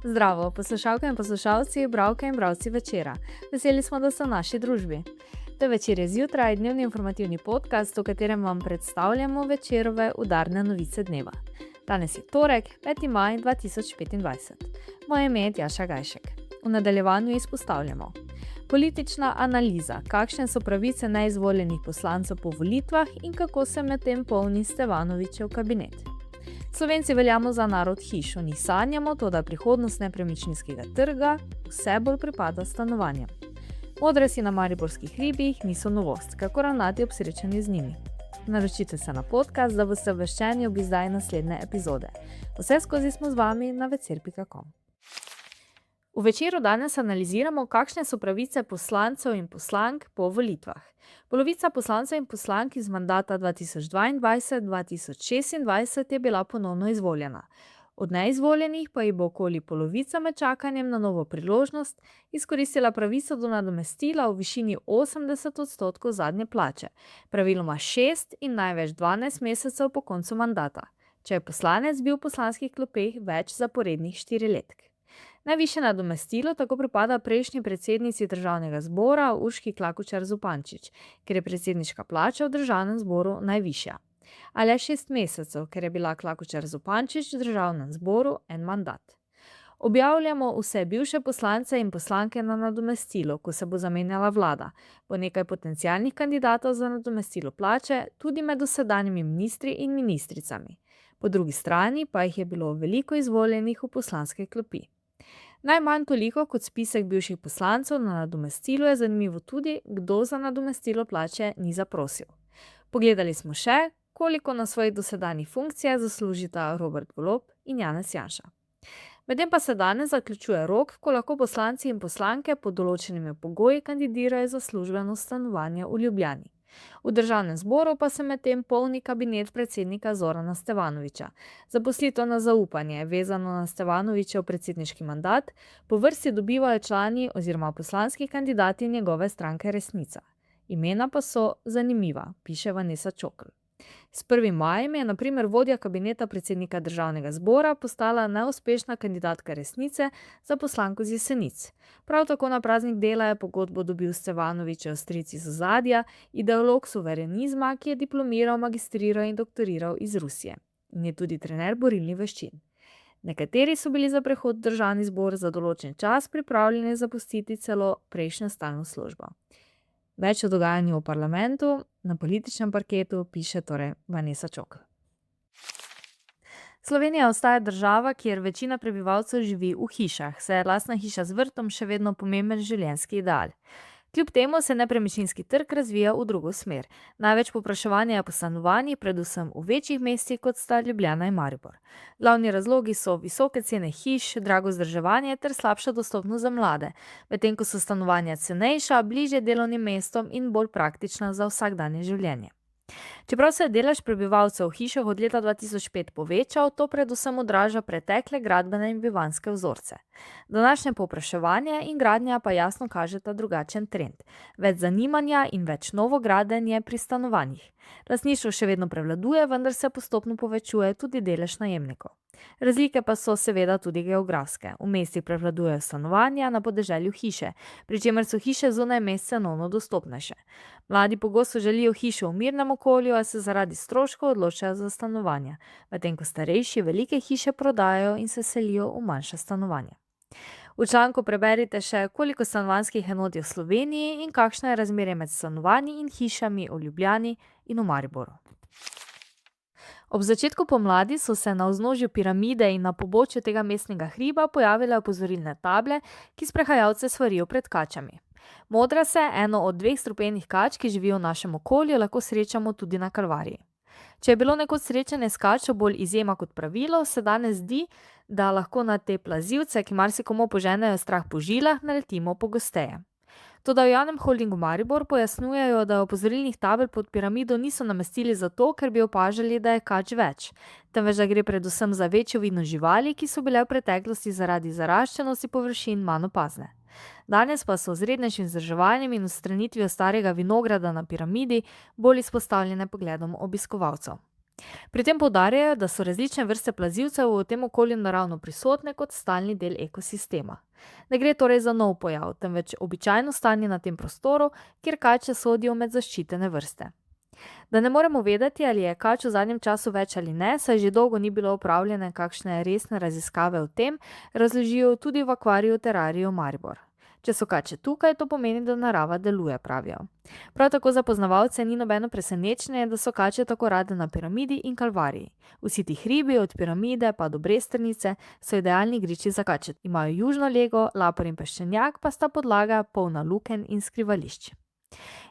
Zdravo, poslušalke in poslušalci, bralke in bralci Večera. Veseli smo, da ste v naši družbi. To je Večer je zjutraj, dnevni informativni podcast, v katerem vam predstavljamo Večerove udarne novice dneva. Danes je torek, 5. maj 2025. Moje ime je Tjaša Gajšek. V nadaljevanju izpostavljamo politična analiza, kakšne so pravice neizvoljenih poslancev po volitvah in kako se medtem polni Stevanovićev kabinet. Slovenci veljamo za narod hiš, o njih sanjamo, toda prihodnost nepremičninskega trga vse bolj pripada stanovanjem. Modresi na mariborskih hribih niso novost, kako ravnati ob srečanju z njimi. Naročite se na podcast, da boste obveščeni ob izdaji naslednje epizode. Vse skozi smo z vami na vecer.com. V Večeru danes analiziramo, kakšne so pravice poslancev in poslank po volitvah. Polovica poslancev in poslank iz mandata 2022-2026 je bila ponovno izvoljena. Od neizvoljenih pa jih bo okoli polovica med čakanjem na novo priložnost izkoristila pravico do nadomestila v višini 80% zadnje plače, praviloma 6 in največ 12 mesecev po koncu mandata, če je poslanec bil v poslanskih klopeh več zaporednih 4 letk. Najvišje nadomestilo tako pripada prejšnji predsednici državnega zbora Urški Klakočar Zupančič, ker je predsedniška plača v državnem zboru najvišja. A le 6 mesecev, ker je bila Klakočar Zupančič v državnem zboru en mandat. Objavljamo vse bivše poslance in poslanke na nadomestilo, ko se bo zamenjala vlada, po nekaj potencialnih kandidatov za nadomestilo plače, tudi med dosedanjimi ministri in ministricami. Po drugi strani pa jih je bilo veliko izvoljenih v poslanske klopi. Najmanj toliko kot spisek bivših poslancev na nadomestilu je zanimivo tudi, kdo za nadomestilo plače ni zaprosil. Pogledali smo še, koliko na svojih dosedanjih funkcijah zaslužita Robert Golob in Janez Janša. Medtem pa se danes zaključuje rok, ko lahko poslanci in poslanke pod določenimi pogoji kandidirajo za službeno stanovanje v Ljubljani. V državnem zboru pa se medtem polni kabinet predsednika Zorana Stevanovića. Zaposlitev na zaupanje, vezano na Stevanovićev predsedniški mandat, po vrsti dobivajo člani oziroma poslanski kandidati njegove stranke Resnica. Imena pa so zanimiva, piše Vanessa Čokl. S 1. majem je na primer vodja kabineta predsednika državnega zbora postala neuspešna kandidatka Resnice za poslanko z Jesenic. Prav tako na praznik dela je pogodbo dobil Stevanovićev stric iz ozadja, ideolog suverenizma, ki je diplomiral, magistriral in doktoriral iz Rusije. In je tudi trener borilnih veščin. Nekateri so bili za prehod v državni zbor za določen čas pripravljeni zapustiti celo prejšnjo stalno službo. Več o dogajanju v parlamentu na političnem parketu piše torej Vanessa Čokl. Slovenija ostaja država, kjer večina prebivalcev živi v hišah, saj je lastna hiša z vrtom še vedno pomemben življenjski ideal. Kljub temu se nepremičninski trg razvija v drugo smer. Največ povpraševanja je po stanovanjih, predvsem v večjih mestih, kot sta Ljubljana in Maribor. Glavni razlogi so visoke cene hiš, drago vzdrževanje ter slabša dostopnost za mlade, medtem ko so stanovanja cenejša, bližje delovnim mestom in bolj praktična za vsakdanje življenje. Čeprav se je delež prebivalcev v hišah od leta 2005 povečal, to predvsem odraža pretekle gradbene in bivanjske vzorce. Današnje povpraševanje in gradnja pa jasno kažeta drugačen trend. Več zanimanja in več novogradenj pri stanovanjih. Lastništvo še vedno prevladuje, vendar se postopno povečuje tudi delež najemnikov. Razlike pa so seveda tudi geografske. V mestih prevladujejo stanovanja, na podeželju hiše, pri čemer so hiše zunaj mest cenovno dostopnejše. Mladi pogosto želijo hišo v mirnem okolju, a se zaradi stroškov odločajo za stanovanja, medtem ko starejši velike hiše prodajajo in se selijo v manjša stanovanja. V članku preberite še, koliko stanovanjskih enot je v Sloveniji in kakšno je razmerje med stanovanji in hišami v Ljubljani in v Mariboru. Ob začetku pomladi so se na vznožju piramide in na pobočju tega mestnega hriba pojavile opozorilne table, ki sprehajalce svarijo pred kačami. Modrase, eno od 2 strupenih kač, ki živijo v našem okolju, lahko srečamo tudi na Kalvariji. Če je bilo nekoč srečanje s kačo bolj izjema kot pravilo, se danes zdi, da lahko na te plazivce, ki marsikomu poženejo strah po žilah, naletimo pogosteje. Toda v javnem holdingu Maribor pojasnjujejo, da opozorilnih tabel pod piramido niso namestili zato, ker bi opažali, da je kač več, temveč da gre predvsem za večjo vidnost živali, ki so bile v preteklosti zaradi zaraščenosti površin manj opazne. Danes pa so z rednejšim vzdrževanjem in odstranitvijo starega vinograda na piramidi bolj izpostavljene pogledom obiskovalcev. Pri tem poudarjajo, da so različne vrste plazilcev v tem okolju naravno prisotne kot stalni del ekosistema. Ne gre torej za nov pojav, temveč običajno stanje na tem prostoru, kjer kače sodijo med zaščitene vrste. Da ne moremo vedeti, ali je kač v zadnjem času več ali ne, saj že dolgo ni bilo opravljene kakšne resne raziskave o tem, razložijo tudi v akvariju Terariju Maribor. Če so kače tukaj, to pomeni, da narava deluje, pravijo. Prav tako za poznavalce ni nobeno presenečenje, da so kače tako rade na Piramidi in Kalvariji. Vsi ti hribi, od Piramide pa do Bresternice, so idealni igrišči za kače. Imajo južno lego, lapor in peščenjak pa sta podlaga polna lukenj in skrivališč.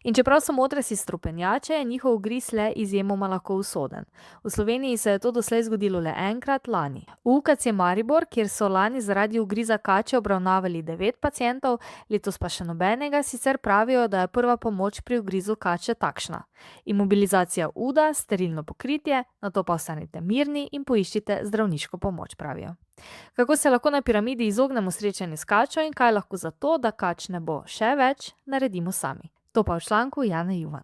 In čeprav so modrasi strupenjače, je njihov ugriz le izjemoma lahko usoden. V Sloveniji se je to doslej zgodilo le enkrat, lani. V UKC Maribor, kjer so lani zaradi ugriza kače obravnavali 9 pacientov, letos pa še nobenega, sicer pravijo, da je prva pomoč pri ugrizu kače takšna: imobilizacija uda, sterilno pokritje, nato pa ostanite mirni in poiščite zdravniško pomoč, pravijo. Kako se lahko na Piramidi izognemo srečanju s kačo in kaj lahko za to, da kač ne bo še več, naredimo sami. To pa v članku Jane Juvan.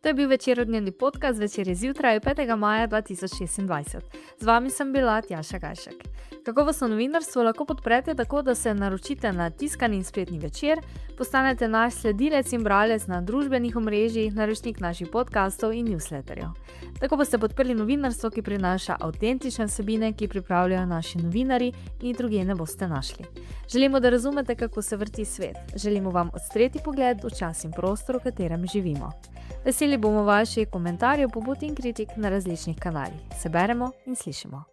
To je bil večerodnevni podcast Večer zjutraj 5. maja 2026. Z vami sem bila Tjaša Gajšek. Kakovostno novinarstvo lahko podprete tako, da se naročite na tiskani in spletni Večer, postanete naš sledilec in bralec na družbenih omrežjih, naročnik naših podcastov in newsletterjev. Tako boste podprli novinarstvo, ki prinaša avtentične vsebine, ki pripravljajo naši novinarji in drugje ne boste našli. Želimo, da razumete, kako se vrti svet. Želimo vam odstreti pogled v čas in prostor, v katerem živimo. Veseli bomo vaših komentarjev, pobud in kritik na različnih kanalih. Se beremo in slišimo.